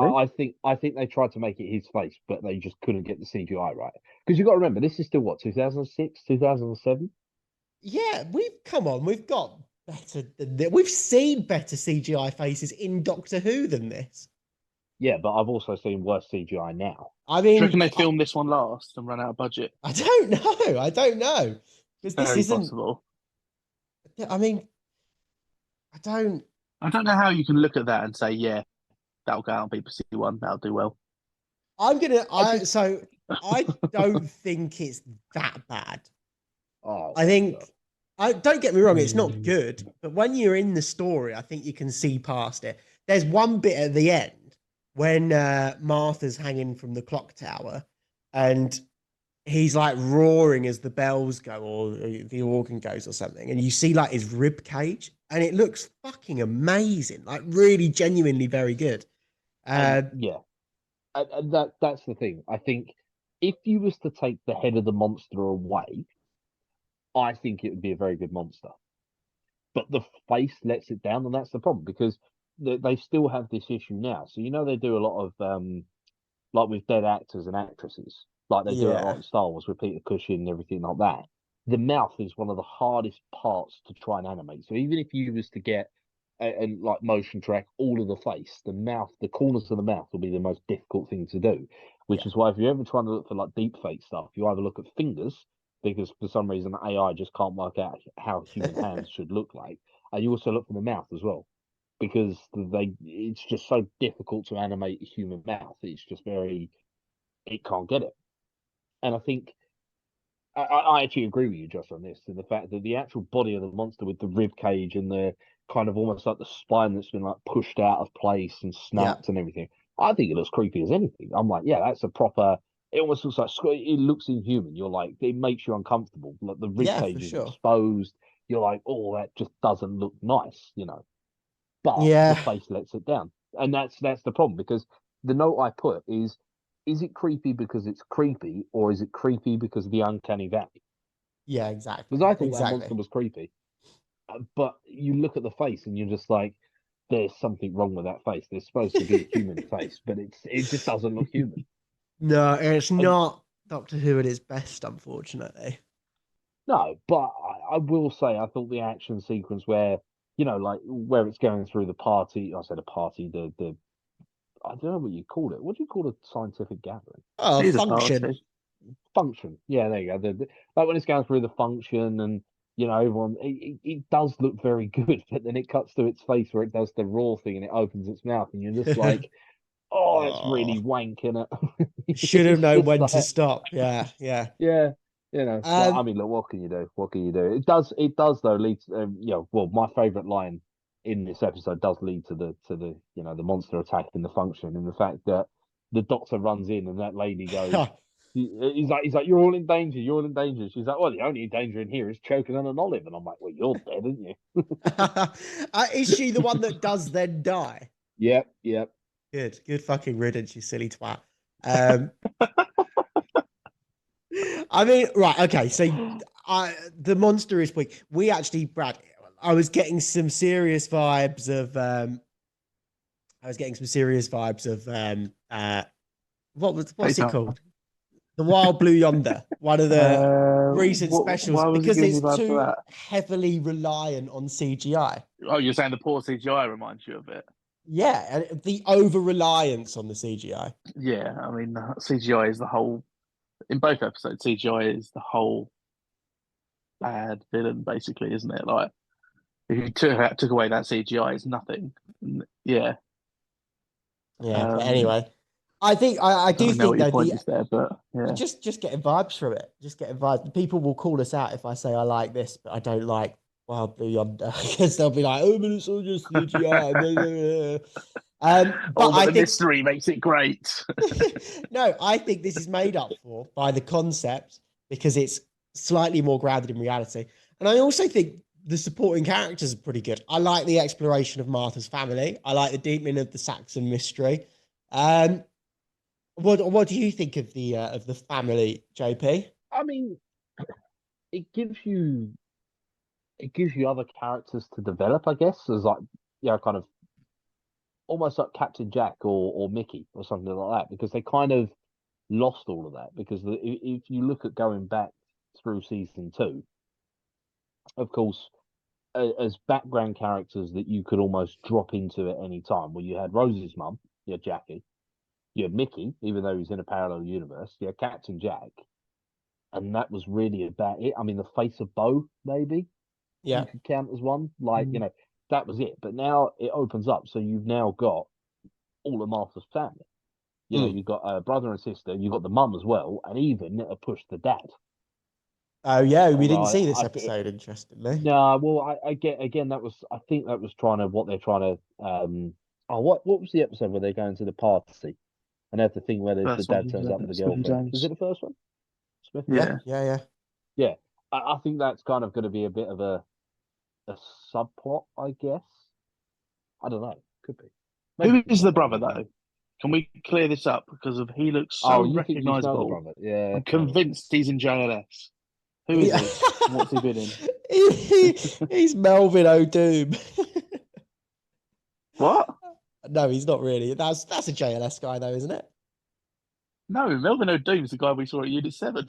I think they tried to make it his face, but they just couldn't get the CGI right. Because you've got to remember, this is still what, 2006, 2007. Yeah, we've got better than this. We've seen better CGI faces in Doctor Who than this. Yeah, but I've also seen worse CGI now. I Do you mean, reckon they filmed this one last and ran out of budget? I don't know. Because this Very isn't. possible. I mean, I don't know how you can look at that and say, yeah, that'll go out on BBC One. That'll do well. I don't think it's that bad. I think, don't get me wrong, it's not good, but when you're in the story, I think you can see past it. There's one bit at the end when Martha's hanging from the clock tower and he's like roaring as the bells go or the organ goes or something, and you see like his rib cage, and it looks fucking amazing, like really genuinely very good. Yeah, and that's the thing. I think if you was to take the head of the monster away, I think it would be a very good monster. But the face lets it down, and that's the problem because they still have this issue now. So they do a lot of like with dead actors and actresses, like they do it like Star Wars with Peter Cushing and everything like that. The mouth is one of the hardest parts to try and animate. So even if you was to get and like motion track all of the face, the mouth, the corners of the mouth will be the most difficult thing to do. Which is why if you're ever trying to look for like deep fake stuff, you either look at fingers because for some reason AI just can't work out how human hands should look like, and you also look for the mouth as well because it's just so difficult to animate a human mouth. It's just it can't get it. And I think I actually agree with you, Josh, on this, and the fact that the actual body of the monster with the rib cage and the kind of almost like the spine that's been like pushed out of place and snapped and everything, I think it looks creepy as anything. I'm like, yeah, that's a proper. It almost looks like it looks inhuman. You're like, it makes you uncomfortable. Like the rib cage is exposed. You're like, oh, that just doesn't look nice, But the face lets it down, and that's the problem because the note I put is it creepy because it's creepy, or is it creepy because of the uncanny valley? Yeah, exactly. Because I thought that monster was creepy, but you look at the face and you're just like, there's something wrong with that face. There's supposed to be a human face, but it just doesn't look human. No, it's not Doctor Who at its best, unfortunately. No, but I will say I thought the action sequence where like where it's going through the party. I said a party. The I don't know what you call it. What do you call a scientific gathering? Oh, function. Function. Yeah, there you go. Like when it's going through the function and everyone, it does look very good, but then it cuts to its face where it does the raw thing and it opens its mouth and you're just like, oh, that's really wanking it. Should have known when to stop. Yeah. Yeah. I mean, look, what can you do? What can you do? It does though lead to, well, my favorite line in this episode does lead to the the monster attack in the function, and the fact that the doctor runs in and that lady goes, he's like, you're all in danger, you're all in danger. She's like, well, the only danger in here is choking on an olive, and I'm like, well, you're dead, aren't you? Is she the one that does then die? Yep. Good fucking riddance, you silly twat. I mean, right, okay, so the monster is weak. We actually, Brad, I was getting some serious vibes of what's it called? The Wild Blue Yonder, one of the recent specials, because it's too heavily reliant on CGI. Oh, you're saying the poor CGI reminds you of it? Yeah, and the over reliance on the CGI. Yeah, I mean, CGI is the whole in both episodes. CGI is the whole bad villain, basically, isn't it? Like if you took away that CGI, it's nothing. Yeah. Yeah, but anyway, I I do don't know think what your though point is there, but yeah. just getting vibes from it. Just getting vibes. People will call us out if I say I like this, but I don't like Wild Blue Yonder because they'll be like, "Oh, but it's all just CGI." But Oh, but I the think mystery makes it great. no, I think this is made up for by the concept because it's slightly more grounded in reality, and I also think the supporting characters are pretty good. I like the exploration of Martha's family. I like the deepening of the Saxon mystery. Um, what do you think of the family, JP? I mean, it gives you other characters to develop, I guess, as like kind of almost like Captain Jack or Mickey or something like that, because they kind of lost all of that. Because if you look at going back through season 2, of course, as background characters that you could almost drop into at any time, where you had Rose's mum, you had Jackie, you had Mickey, even though he's in a parallel universe, you had Captain Jack, and that was really about it. I mean, the face of Bo, maybe Yeah. you could count as one. Like, Mm. that was it. But now it opens up, so you've now got all of Martha's family. You've got a brother and sister, you've got the mum as well, and even a push the dad. Oh yeah, we Although didn't see this I episode. Interestingly, no, well, I get again. I think that was what they're trying to. What was the episode where they go into the party and have the thing where the First one dad was turns up with the Smith and girlfriend? Was Jones. it the first one? Smith and yeah, Yeah. yeah. Yeah, I think that's kind of going to be a bit of a subplot, I guess. I don't know. Could be. Who Maybe is not. the Maybe brother not. though? Can we clear this up because of he looks so Oh, you think you know the recognizable? brother? Yeah, I'm fair enough. convinced he's in JLS. Who is Yeah. he? What's he been in? He's Melvin O'Doom. What? No, he's not really. That's a JLS guy though, isn't it? No, Melvin O'Doom's the guy we saw at Unit 7.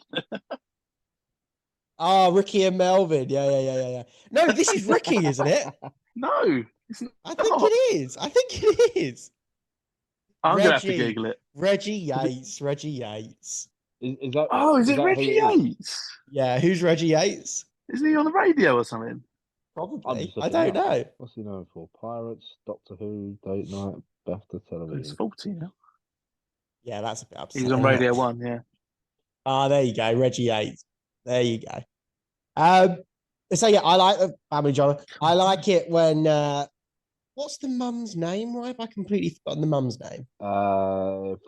Oh, Ricky and Melvin. Yeah. No, this is Ricky, isn't it? No, it's I think not. it is. I think it is. I'm gonna have to Reggie. Google it. Reggie Is it- Yates. Reggie Yates. Is that Oh, is is it that who Reggie it is? Yates? Yeah, who's Reggie Yates? Isn't he on the radio or something? I'm Probably. just I looking it don't up. know. What's he known for? Pirates, Doctor Who, Date Night, BAFTA He's television. 40 now. Yeah, that's a bit He was on upsetting. Radio 1, yeah. Ah, there you go, Reggie Yates. There you go. So yeah, I like the family drama. I like it when what's the mum's name? Right, I completely forgotten the mum's name.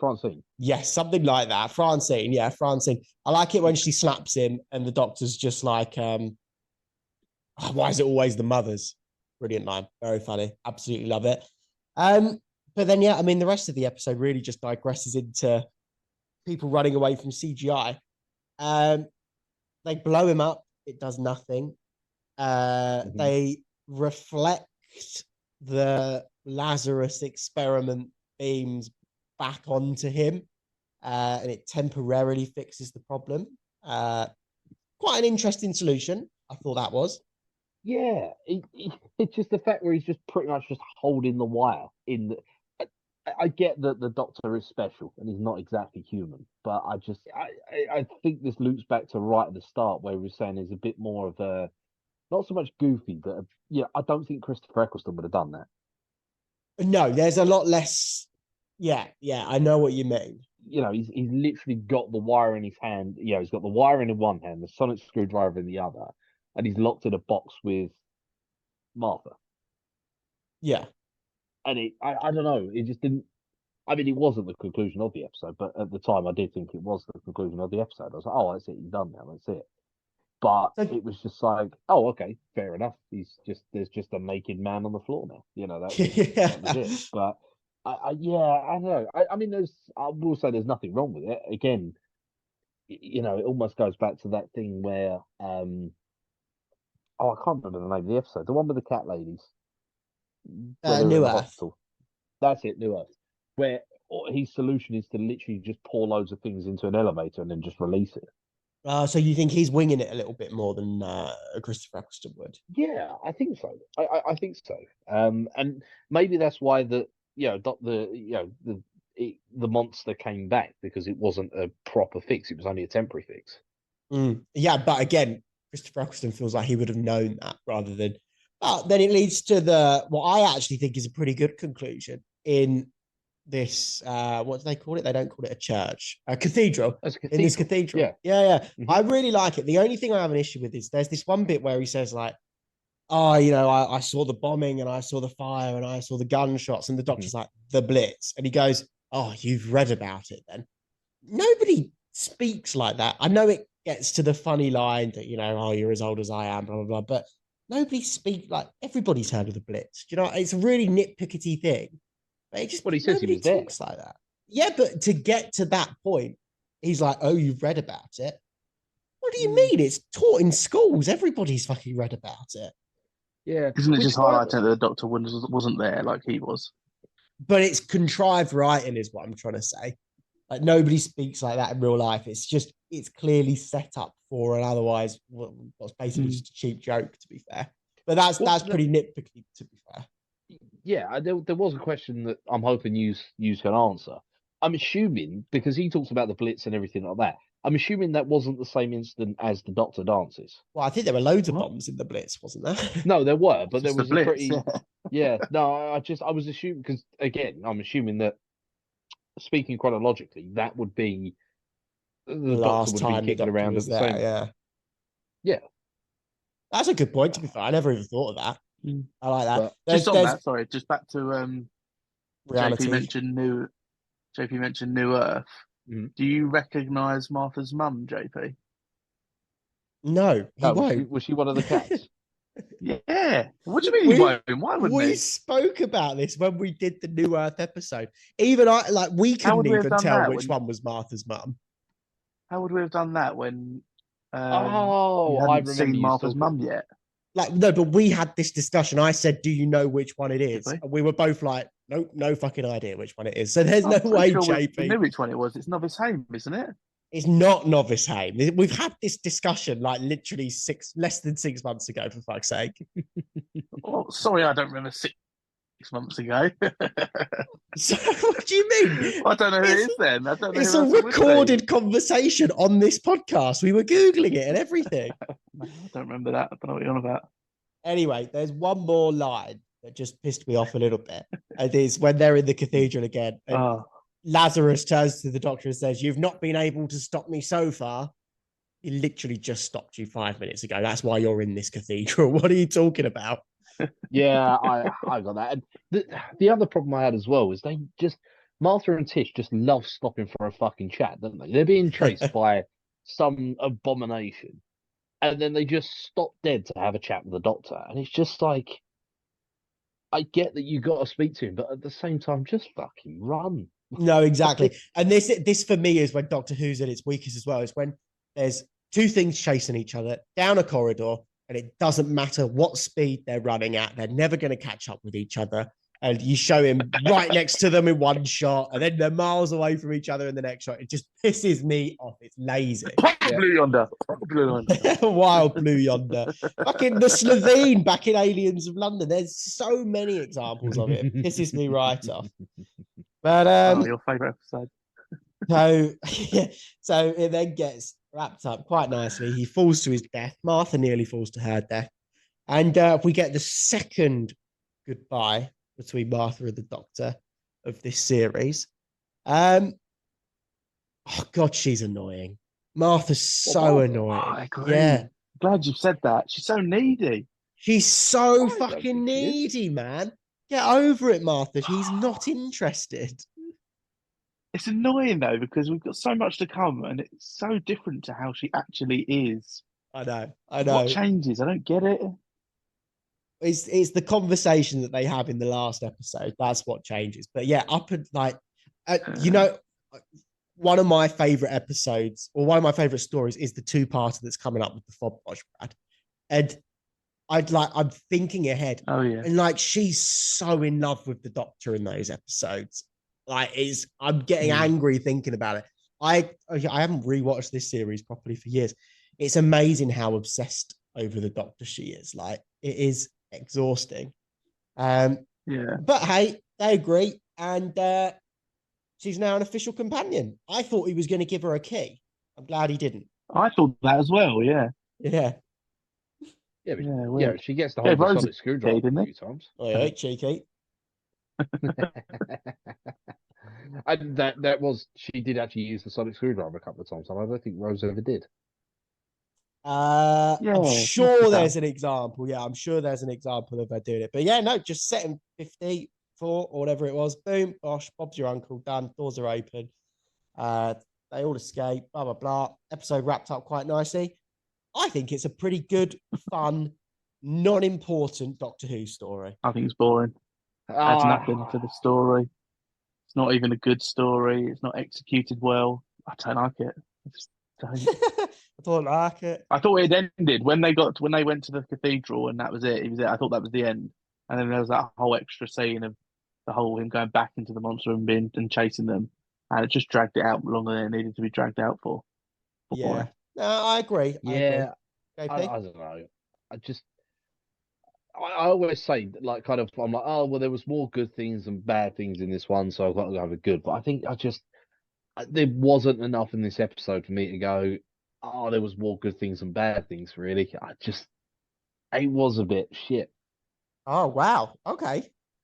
Francine. Yes, something like that. Francine, yeah, Francine. I like it when she slaps him and the doctor's just like, "Oh, why is it always the mothers?" Brilliant line, very funny. Absolutely love it. But then yeah, I mean the rest of the episode really just digresses into people running away from CGI. They blow him up. It does nothing. They reflect the Lazarus Experiment beams back onto him, and it temporarily fixes the problem. Quite an interesting solution. I thought that was. Yeah, it's just the fact where he's just pretty much just holding the wire in the. I get that the Doctor is special and he's not exactly human, but I think this loops back to right at the start where we were saying there's a bit more of a not so much goofy, but I don't think Christopher Eccleston would have done that. No, there's a lot less. Yeah, I know what you mean. He's literally got the wire in his hand. He's got the wire in one hand, the sonic screwdriver in the other, and he's locked in a box with Martha. Yeah. And I don't know, it just didn't. I mean, it wasn't the conclusion of the episode, but at the time, I did think it was the conclusion of the episode. I was like, oh, that's it, he's done now, that's it. But it was just like, oh, okay, fair enough. There's just a naked man on the floor now. That was it. But I don't know. I mean, I will say there's nothing wrong with it. Again, it almost goes back to that thing where I can't remember the name of the episode. The one with the cat ladies, where they were in New the Earth. hospital. That's it, New Earth. Where his solution is to literally just pour loads of things into an elevator and then just release it. So you think he's winging it a little bit more than Christopher Eccleston would? Yeah, I think so. I think so. And maybe that's why the monster came back because it wasn't a proper fix. It was only a temporary fix. Yeah, but again, Christopher Eccleston feels like he would have known that rather than. But then it leads to what I actually think is a pretty good conclusion in this. What do they call it? They don't call it a church, a cathedral. In this cathedral. Yeah. Mm-hmm. I really like it. The only thing I have an issue with is there's this one bit where he says like, "Oh, I saw the bombing and I saw the fire and I saw the gunshots," and the doctor's like, "The Blitz," and he goes, "Oh, you've read about it then." Nobody speaks like that. I know it gets to the funny line that, "Oh, you're as old as I am," blah, blah, blah. But nobody speaks like everybody's heard of the Blitz. It's a really nitpickety thing. But it just, he says nobody talks like that. Yeah, but to get to that point, he's like, "Oh, you've read about it." What do you mean? It's taught in schools. Everybody's fucking read about it. Yeah. Isn't it just highlighting that the doctor wasn't there like he was? But it's contrived writing is what I'm trying to say. Like, nobody speaks like that in real life. It's clearly set up for an otherwise what's basically just a cheap joke, to be fair. But that's pretty nitpicky, to be fair. Yeah, there was a question that I'm hoping you can answer. I'm assuming, because he talks about the Blitz and everything like that, I'm assuming that wasn't the same incident as the Doctor dances. Well, I think there were loads of bombs in the Blitz, wasn't there? No, there were, but there was the Blitz, a pretty... Yeah. No, I was assuming, because again, I'm assuming that, speaking chronologically, that would be the last Doctor would time be kicking around at the same. Yeah. That's a good point, to be fair. I never even thought of that. I like that. Just on that, sorry, just back to reality. JP mentioned New Earth. Do you recognise Martha's mum, JP? No, he won't. Was she one of the cats? Yeah. What do you mean he won't? Why wouldn't he? We spoke about this when we did the New Earth episode. Even we couldn't even tell which one was Martha's mum. How would we have done that when you I hadn't seen Martha's mum yet? No, but we had this discussion. I said, "Do you know which one it is?" And we were both like, "Nope, no fucking idea which one it is." So there's no way, JP. We knew which one it was. It's Novice Hame, isn't it? It's not Novice Hame. We've had this discussion literally less than 6 months ago, for fuck's sake. Oh, sorry, I don't remember 6 months ago. So what do you mean? I don't know who it is then. I don't know. It's a recorded conversation on this podcast. We were Googling it and everything. I don't remember that. I don't know what you're on about. Anyway, there's one more line that just pissed me off a little bit. It is when they're in the cathedral again. And Lazarus turns to the doctor and says, "You've not been able to stop me so far." He literally just stopped you 5 minutes ago. That's why you're in this cathedral. What are you talking about? Yeah, I got that. And the other problem I had as well is Martha and Tish just love stopping for a fucking chat, don't they? They're being chased by some abomination, and then they just stop dead to have a chat with the doctor. And it's just like, I get that you got to speak to him, but at the same time, just fucking run. No, exactly. And this for me is when Doctor Who's at its weakest as well. Is when there's two things chasing each other down a corridor, and it doesn't matter what speed they're running at. They're never going to catch up with each other. And you show him right next to them in one shot, and then they're miles away from each other in the next shot. It just pisses me off. It's lazy. Blue yonder. Wild blue yonder. Fucking the Slovene back in Aliens of London. There's so many examples of it. It pisses me right off. But your favourite episode. So it then gets wrapped up quite nicely. He falls to his death. Martha nearly falls to her death. And we get the second goodbye between Martha and the Doctor of this series. Oh God, she's annoying. Martha's so annoying. I agree. Yeah. Glad you said that. She's so needy. She's so fucking needy, man. Get over it, Martha. She's not interested. It's annoying though, because we've got so much to come and it's so different to how she actually is. I know. What changes? I don't get it. It's the conversation that they have in the last episode. That's what changes. But yeah, one of my favorite episodes, or one of my favorite stories, is the two-parter that's coming up with the fob wash Brad. And I'm thinking ahead. Oh yeah. And she's so in love with the Doctor in those episodes. I'm getting angry thinking about it. I haven't rewatched this series properly for years. It's amazing how obsessed over the Doctor she is. It is exhausting. Yeah. But hey, they agree. and she's now an official companion. I thought he was going to give her a key. I'm glad he didn't. I thought that as well. Yeah. Yeah. Yeah, but, Yeah. she gets to Yeah, hold the Rose sonic screwdriver didn't a they? few times. Oh, yeah, cheeky. And that was she did actually use the sonic screwdriver a couple of times, and I don't think Rose ever did. Yeah, I'm must sure be there's done. an example. Yeah, I'm sure there's an example of her doing it. But yeah, no, just set him 54 or whatever it was. Boom, bosh, Bob's your uncle, done. Doors are open. They all escape, blah, blah, blah. Episode wrapped up quite nicely. I think it's a pretty good, fun, non-important Doctor Who story. I think it's boring. Adds nothing to the story. It's not even a good story. It's not executed well. I don't like it. I just don't. I don't like it. I thought it ended when they went to the cathedral and that was it. It was it. I thought that was the end. And then there was that whole extra scene of the whole him going back into the monster and chasing them. And it just dragged it out longer than it needed to be dragged out for. Yeah. No, I agree. Yeah, I I agree. don't know. I always say, like, kind of, I'm like, oh, well, there was more good things than bad things in this one, so I've got to go with good. But I think there wasn't enough in this episode for me to go, oh, there was more good things than bad things, really. It was a bit shit. Oh, wow. Okay.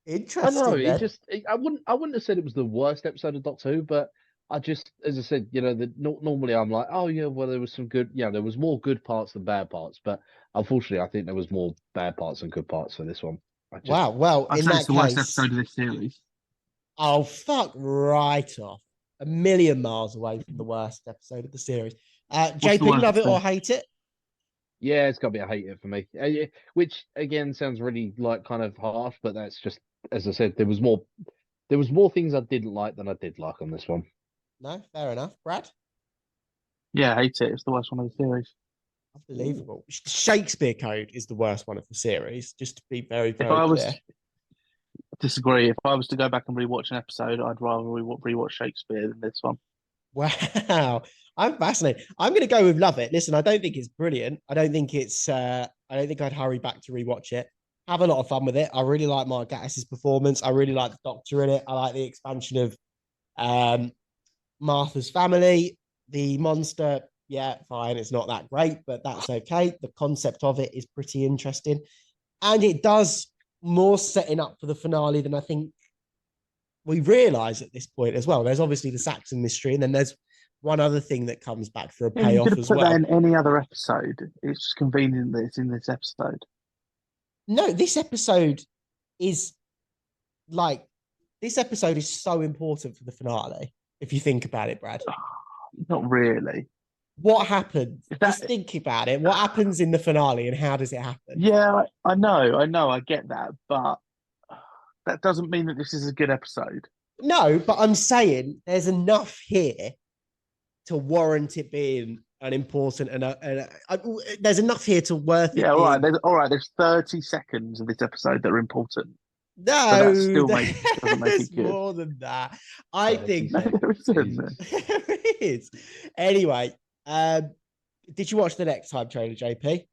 I know, Interesting then. I wouldn't have said it was the worst episode of Doctor Who, but as I said, normally I'm like, oh yeah, well there was some good, there was more good parts than bad parts, but unfortunately, I think there was more bad parts than good parts for this one. Wow. Well, I'd in say that it's the worst case, episode of this series. oh, fuck right off. A million miles away from the worst episode of the series. the JP, love worst it or then? hate it? Yeah, it's got to be a hate it for me. Yeah, which again sounds really like kind of harsh, but that's just, as I said, there was more things I didn't like than I did like on this one. No, fair enough. Brad? Yeah, I hate it. It's the worst one of the series. Unbelievable. Shakespeare Code is the worst one of the series, just to be very, If very I was clear. disagree, if I was to go back and rewatch an episode, I'd rather rewatch Shakespeare than this one. Wow. I'm fascinated. I'm going to go with love it. Listen, I don't think it's brilliant. I don't think I'd hurry back to rewatch it. Have a lot of fun with it. I really like Mark Gattis' performance. I really like the Doctor in it. I like the expansion of Martha's family. The monster, yeah, fine. It's not that great, but that's okay. The concept of it is pretty interesting. And it does more setting up for the finale than I think we realize at this point as well. There's obviously the Saxon mystery, and then there's one other thing that comes back for a Yeah, you could payoff have as put that well. in any other episode. It's just convenient that it's in this episode. No, this episode is like this episode is so important for the finale. If you think about it, Brad, Not really. what happens? Is that- Just think about it. What happens in the finale, and how does it happen? Yeah, I know, I get that, but that doesn't mean that this is a good episode. No, but I'm saying there's enough here to warrant it being an important there's enough here to worth Yeah, it all right. being. There's 30 seconds of this episode that are important. No, that still doesn't make there's it good. more than that. I 30 think No, seconds, there isn't. Jesus. there is. Anyway, did you watch the next time trailer, JP?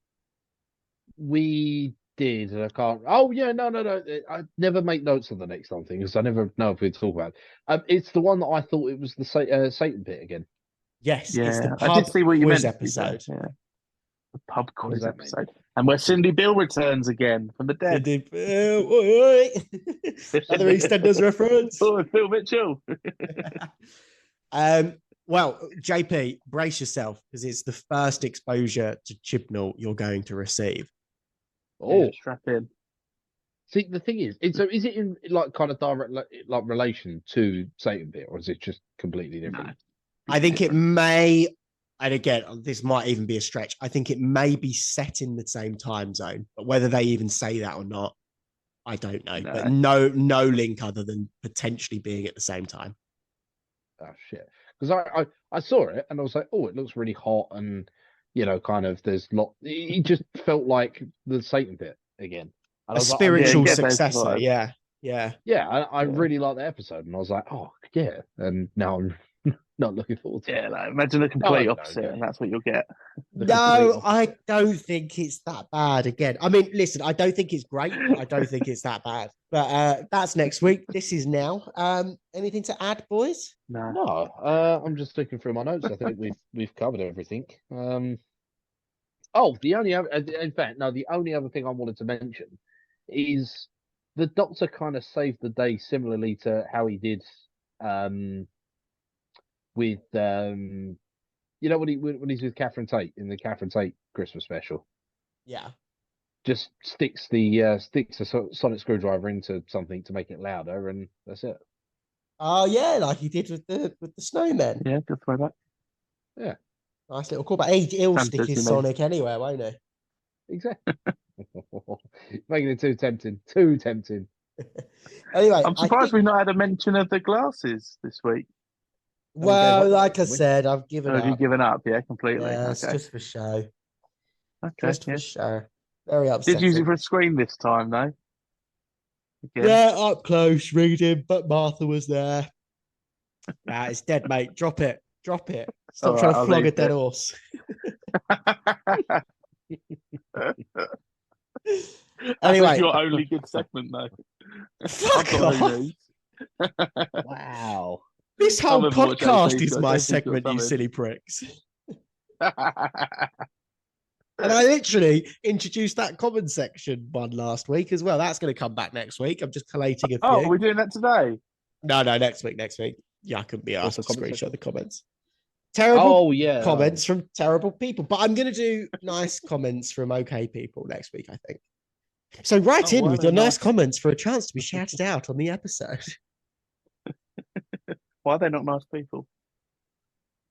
We did, and I can't. Oh yeah, no. I never make notes on the next time thing because I never know if we talk about it. It's the one that I thought it was the Satan pit again. Yes, it's the Yeah, I pub did see what you quiz meant. To be fair, episode. yeah, the pub What does quiz that mean? episode, and where Cindy Bill returns again from the dead. Another EastEnders reference. Oh, Phil Mitchell. Well, JP, brace yourself because it's the first exposure to Chibnall you're going to receive. Oh, Yeah, strap in. see, the thing is it in like kind of direct like relation to Satan pit, or is it just completely different? No. I think it may, and again, this might even be a stretch. I think it may be set in the same time zone, but whether they even say that or not, I don't know. No. But no link other than potentially being at the same time. Oh shit! Because I saw it and I was like, oh, it looks really hot, and kind of there's lot. It just felt like the Satan pit again. And A I was spiritual yeah, get those successor. vibes. Yeah. yeah, I Yeah. really liked the episode, and I was like, oh yeah, and now I'm not looking forward to it. Yeah, like, imagine the complete no, opposite, yeah. and that's what you'll get. No, I don't think it's that bad. Again, I mean, listen, I don't think it's great. I don't think it's that bad. But that's next week. This is now. Anything to add, boys? No. No, I'm just looking through my notes. I think we've covered everything. Oh, the only other, in fact, no, the only other thing I wanted to mention is the Doctor kind of saved the day similarly to how he did with you know when he's with Catherine Tate in the Catherine Tate Christmas special. Yeah. Just sticks the sonic screwdriver into something to make it louder, and that's it. Oh yeah, like he did with the snowmen. Yeah, good for that. Yeah, nice little call. But he'll stick his Sonic anywhere, won't he? Exactly. Making it too tempting. Too tempting. Anyway, I'm surprised we've not had a mention of the glasses this week. Well, like I said, I've given Have you up. given up? Yeah, completely. Yeah, it's Okay. just for show. Okay. Just for show. Very Did upsetting. use it for a screen this time, though. Again. Yeah, up close reading, but Martha was there. Nah, it's dead, mate. Drop it. Drop it. Stop trying to flog a dead horse. Anyway, that's your only good segment, though. Fuck off. Wow. This whole Some of what podcast JP's is got, my JP's got segment, you something. silly pricks. And I literally introduced that comment section one last week as well. That's going to come back next week. I'm just collating a few. Oh, we're doing that today? No, next week. Yeah, I couldn't be asked to comment screenshot section? the comments. Terrible yeah. comments from terrible people. But I'm going to do nice comments from okay people next week, I think. So write in with your nice comments for a chance to be shouted out on the episode. Why are they not nice people?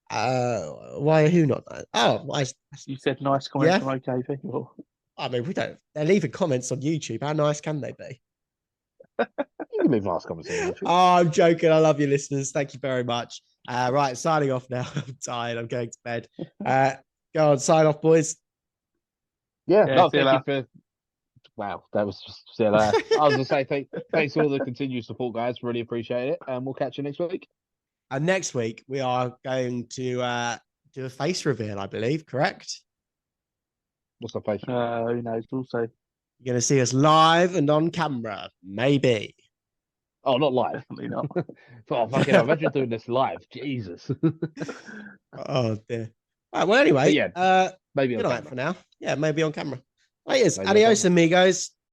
Why are who not nice? Oh, You said nice comments Yeah. from okay people. I mean, we don't. They're leaving comments on YouTube. How nice can they be? You can leave nice comments on YouTube. Oh, I'm joking. I love you, listeners. Thank you very much. Right, signing off now. I'm tired. I'm going to bed. Go on, sign off, boys. Yeah, Yeah, no, see you thank you for. Wow, that was just. I was going to say thanks for all the continued support, guys. Really appreciate it, and we'll catch you next week. And next week we are going to do a face reveal, I believe. Correct? What's the face? Who knows? Also, You're going to see us live and on camera, maybe. Oh, not live. definitely not. Oh, fucking hell, imagine doing this live. Jesus. Oh dear. All right, well, anyway, But yeah, maybe good on night camera. for now. Yeah, maybe on camera. Laters. Maybe on Adios, camera. amigos.